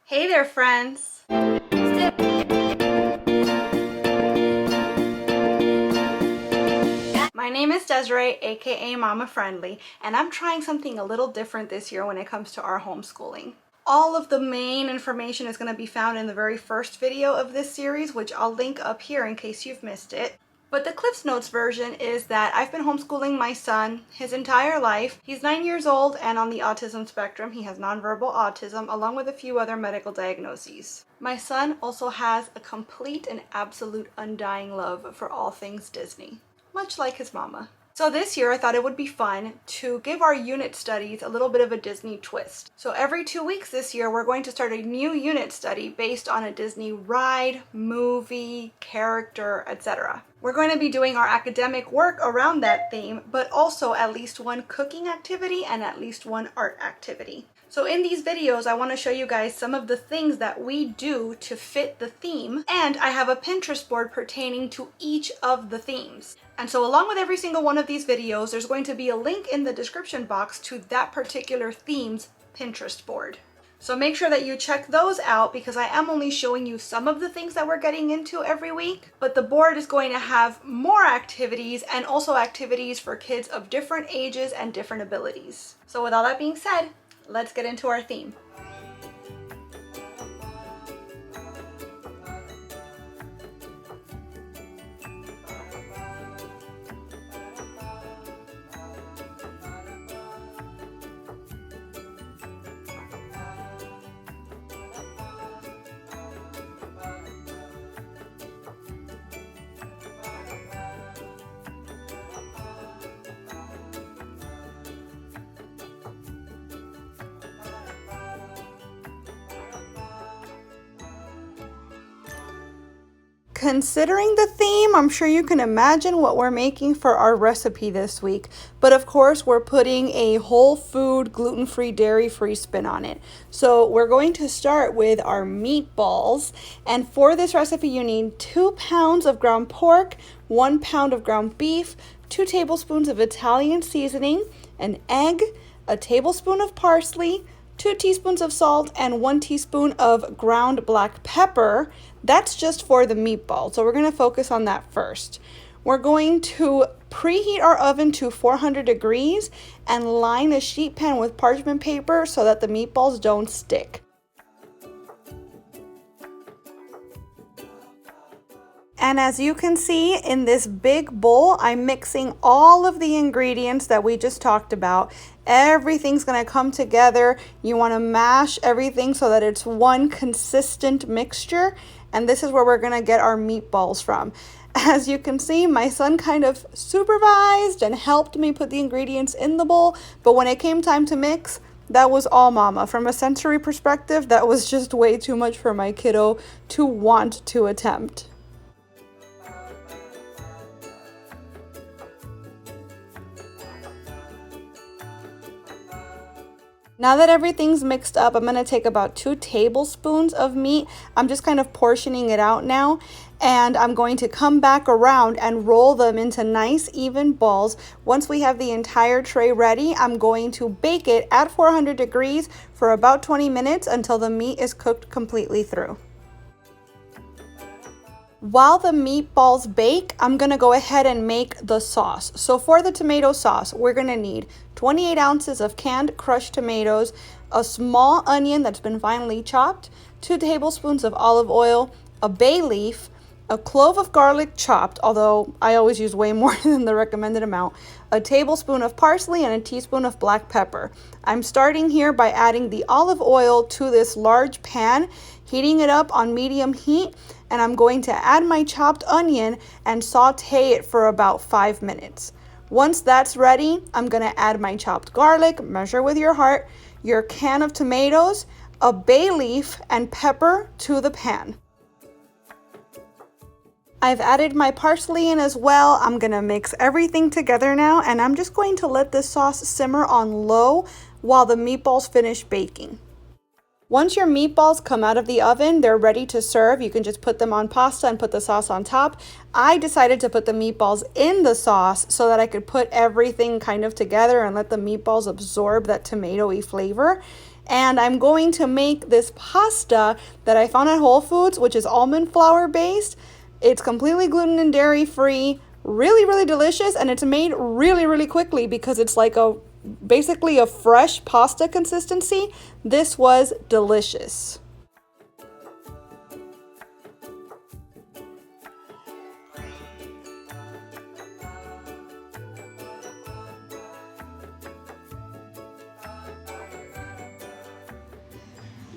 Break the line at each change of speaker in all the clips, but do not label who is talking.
Hey there, friends. My name is Desiree, aka Momma Friendly, and I'm trying something a little different this year when it comes to our homeschooling. All of the main information is going to be found in the very first video of this series, which I'll link up here in case you've missed it. But the Cliff's Notes version is that I've been homeschooling my son his entire life. He's 9 years old and on the autism spectrum. He has nonverbal autism along with a few other medical diagnoses. My son also has a complete and absolute undying love for all things Disney, much like his mama. So this year I thought it would be fun to give our unit studies a little bit of a Disney twist. So every 2 weeks this year we're going to start a new unit study based on a Disney ride, movie, character, etc. We're going to be doing our academic work around that theme, but also at least one cooking activity and at least one art activity. So in these videos, I want to show you guys some of the things that we do to fit the theme, and I have a Pinterest board pertaining to each of the themes. And so along with every single one of these videos, there's going to be a link in the description box to that particular theme's Pinterest board. So make sure that you check those out because I am only showing you some of the things that we're getting into every week, but the board is going to have more activities and also activities for kids of different ages and different abilities. So with all that being said, let's get into our theme. Considering the theme, I'm sure you can imagine what we're making for our recipe this week. But of course, we're putting a whole food, gluten-free, dairy-free spin on it. So we're going to start with our meatballs. And for this recipe, you need 2 pounds of ground pork, 1 pound of ground beef, 2 tablespoons of Italian seasoning, an egg, a tablespoon of parsley, 2 teaspoons of salt, and 1 teaspoon of ground black pepper. That's just for the meatball, so we're going to focus on that first. We're going to preheat our oven to 400 degrees and line a sheet pan with parchment paper so that the meatballs don't stick. And as you can see in this big bowl, I'm mixing all of the ingredients that we just talked about. Everything's going to come together. You want to mash everything so that it's one consistent mixture. And this is where we're going to get our meatballs from. As you can see, my son kind of supervised and helped me put the ingredients in the bowl. But when it came time to mix, that was all mama. From a sensory perspective, that was just way too much for my kiddo to want to attempt. Now that everything's mixed up, I'm going to take about 2 tablespoons of meat. I'm just kind of portioning it out now. And I'm going to come back around and roll them into nice even balls. Once we have the entire tray ready, I'm going to bake it at 400 degrees for about 20 minutes until the meat is cooked completely through. While the meatballs bake, I'm going to go ahead and make the sauce. So for the tomato sauce, we're going to need 28 ounces of canned crushed tomatoes, a small onion that's been finely chopped, 2 tablespoons of olive oil, a bay leaf, a clove of garlic chopped, although I always use way more than the recommended amount, a tablespoon of parsley, and a teaspoon of black pepper. I'm starting here by adding the olive oil to this large pan, heating it up on medium heat, and I'm going to add my chopped onion and saute it for about 5 minutes. Once that's ready, I'm going to add my chopped garlic, measure with your heart, your can of tomatoes, a bay leaf, and pepper to the pan. I've added my parsley in as well. I'm going to mix everything together now, and I'm just going to let this sauce simmer on low while the meatballs finish baking. Once your meatballs come out of the oven, they're ready to serve. You can just put them on pasta and put the sauce on top. I decided to put the meatballs in the sauce so that I could put everything kind of together and let the meatballs absorb that tomatoey flavor. And I'm going to make this pasta that I found at Whole Foods, which is almond flour based. It's completely gluten and dairy free, really delicious, and it's made really quickly because it's like basically a fresh pasta consistency. This was delicious.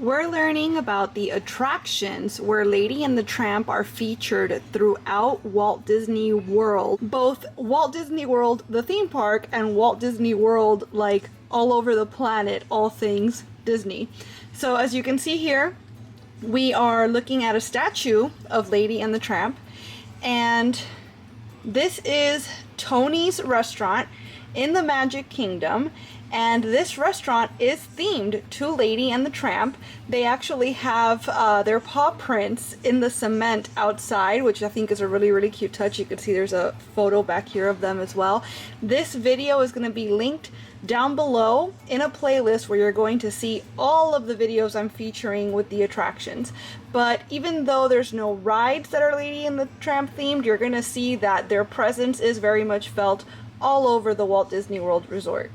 We're learning about the attractions where Lady and the Tramp are featured throughout Walt Disney World. Both Walt Disney World, the theme park, and Walt Disney World, like all over the planet, all things Disney. So as you can see here, we are looking at a statue of Lady and the Tramp, and this is Tony's restaurant in the Magic Kingdom. And this restaurant is themed to Lady and the Tramp. They actually have their paw prints in the cement outside, which I think is a really cute touch. You can see there's a photo back here of them as well. This video is going to be linked down below in a playlist where you're going to see all of the videos I'm featuring with the attractions. But even though there's no rides that are Lady and the Tramp themed, you're going to see that their presence is very much felt all over the Walt Disney World Resort.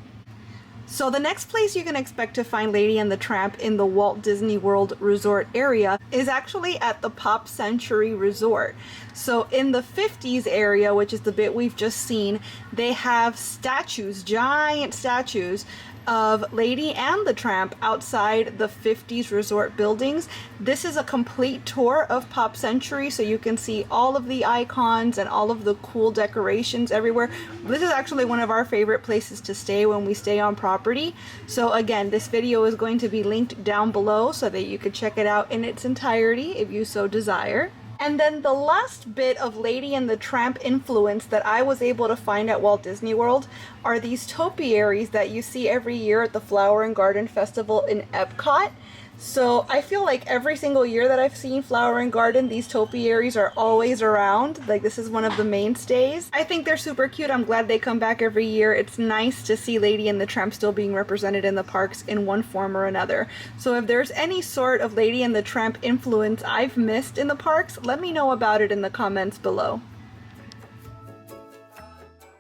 So the next place you can expect to find Lady and the Tramp in the Walt Disney World Resort area is actually at the Pop Century Resort. So in the 50s area, which is the bit we've just seen, they have statues, giant statues of Lady and the Tramp outside the 50s resort buildings. This is a complete tour of Pop Century, so you can see all of the icons and all of the cool decorations everywhere. This is actually one of our favorite places to stay when we stay on property. So again, this video is going to be linked down below so that you can check it out in its entirety if you so desire. And then the last bit of Lady and the Tramp influence that I was able to find at Walt Disney World are these topiaries that you see every year at the Flower and Garden Festival in Epcot. So I feel like every single year that I've seen Flower and Garden, these topiaries are always around. Like, this is one of the mainstays. I think they're super cute. I'm glad they come back every year. It's nice to see Lady and the Tramp still being represented in the parks in one form or another. So if there's any sort of Lady and the Tramp influence I've missed in the parks, let me know about it in the comments below.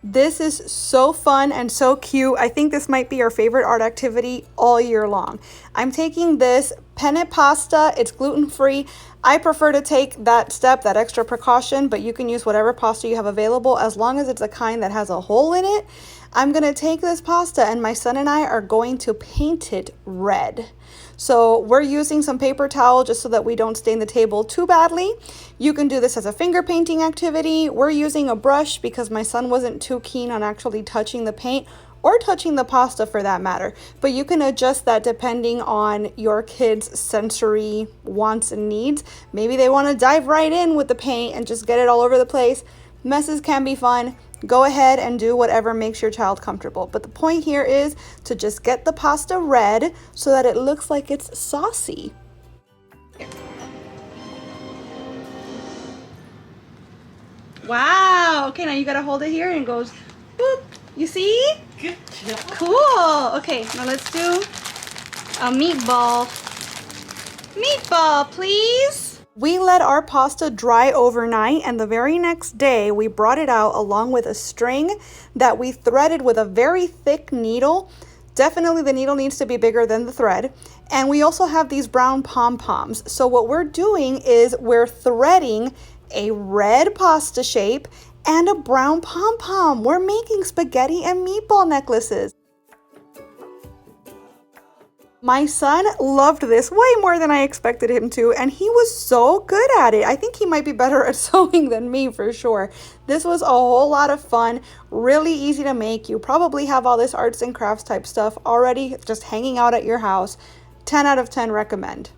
This is so fun and so cute. I think this might be our favorite art activity all year long. I'm taking this penne pasta. It's gluten-free. I prefer to take that step, that extra precaution, but you can use whatever pasta you have available as long as it's a kind that has a hole in it. I'm going to take this pasta and my son and I are going to paint it red. So we're using some paper towel just so that we don't stain the table too badly. You can do this as a finger painting activity. We're using a brush because my son wasn't too keen on actually touching the paint or touching the pasta for that matter. But you can adjust that depending on your kids' sensory wants and needs. Maybe they want to dive right in with the paint and just get it all over the place. Messes can be fun. Go ahead and do whatever makes your child comfortable. But the point here is to just get the pasta red so that it looks like it's saucy. Wow. Okay, now you gotta hold it here and it goes boop. You see?
Good job.
Cool. Okay, now let's do a meatball. Meatball, please. We let our pasta dry overnight, and the very next day we brought it out along with a string that we threaded with a very thick needle. Definitely the needle needs to be bigger than the thread. And we also have these brown pom-poms. So what we're doing is we're threading a red pasta shape and a brown pom-pom. We're making spaghetti and meatball necklaces. My son loved this way more than I expected him to, and he was so good at it. I think he might be better at sewing than me for sure. This was a whole lot of fun, really easy to make. You probably have all this arts and crafts type stuff already just hanging out at your house. 10 out of 10 recommend.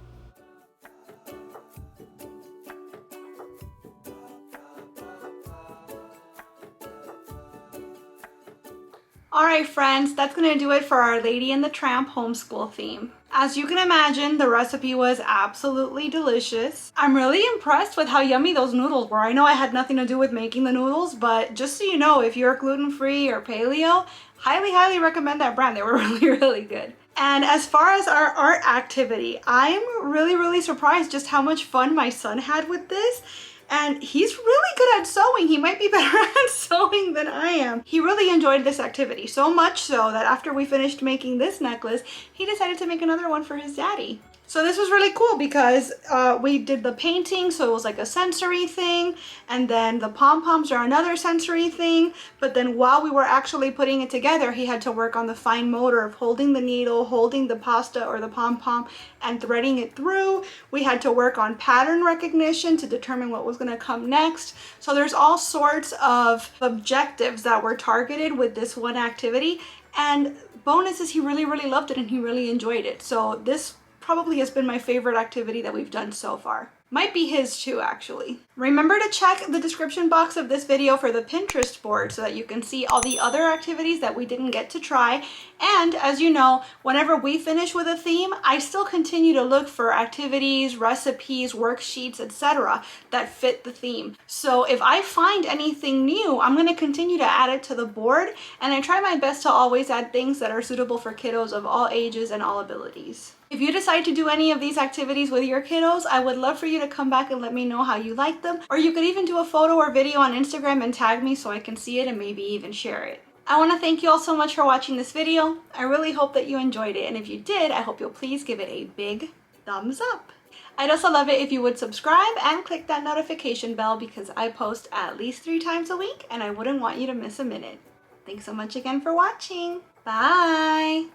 Alright friends, that's going to do it for our Lady and the Tramp homeschool theme. As you can imagine, the recipe was absolutely delicious. I'm really impressed with how yummy those noodles were. I know I had nothing to do with making the noodles, but just so you know, if you're gluten-free or paleo, highly recommend that brand. They were really good. And as far as our art activity, I'm really surprised just how much fun my son had with this. And he's really good at sewing. He might be better at sewing than I am. He really enjoyed this activity, so much so that after we finished making this necklace, he decided to make another one for his daddy. So this was really cool because we did the painting, so it was like a sensory thing, and then the pom-poms are another sensory thing, but then while we were actually putting it together, he had to work on the fine motor of holding the needle, holding the pasta or the pom-pom, and threading it through. We had to work on pattern recognition to determine what was going to come next. So there's all sorts of objectives that were targeted with this one activity, and bonus is he really loved it and he really enjoyed it. So this probably has been my favorite activity that we've done so far. Might be his too, actually. Remember to check the description box of this video for the Pinterest board so that you can see all the other activities that we didn't get to try. And as you know, whenever we finish with a theme, I still continue to look for activities, recipes, worksheets, etc. that fit the theme. So if I find anything new, I'm going to continue to add it to the board, and I try my best to always add things that are suitable for kiddos of all ages and all abilities. If you decide to do any of these activities with your kiddos, I would love for you to come back and let me know how you like them, or you could even do a photo or video on Instagram and tag me so I can see it and maybe even share it. I want to thank you all so much for watching this video. I really hope that you enjoyed it, and if you did, I hope you'll please give it a big thumbs up. I'd also love it if you would subscribe and click that notification bell because I post at least 3 times a week and I wouldn't want you to miss a minute. Thanks so much again for watching. Bye!